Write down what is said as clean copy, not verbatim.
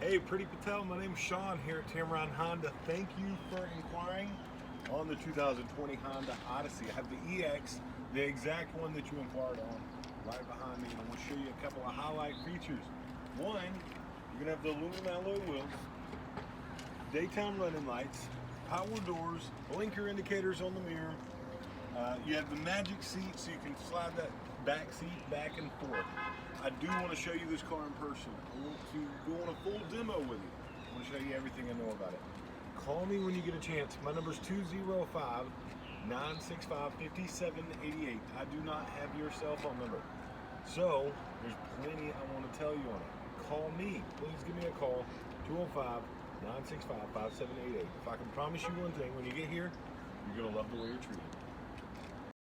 Hey, Priti Patel, my name's Sean here at Tameron Honda. Thank you for inquiring on the 2020 Honda Odyssey. I have the EX, the exact one that you inquired on, right behind me, and I'm going to show you a couple of highlight features. One, you're going to have the aluminum alloy wheels, daytime running lights, power doors, blinker indicators on the mirror. You have the magic seat so you can slide that back seat back and forth. I do want to show you this car in person. I want to go on a full demo with you. I want to show you everything I know about it. Call me when you get a chance. My number is 205-965-5788. I do not have your cell phone number. So there's plenty I want to tell you on it. Call me. Please give me a call. 205-965-5788. If I can promise you one thing, when you get here, you're going to love the way you're treated.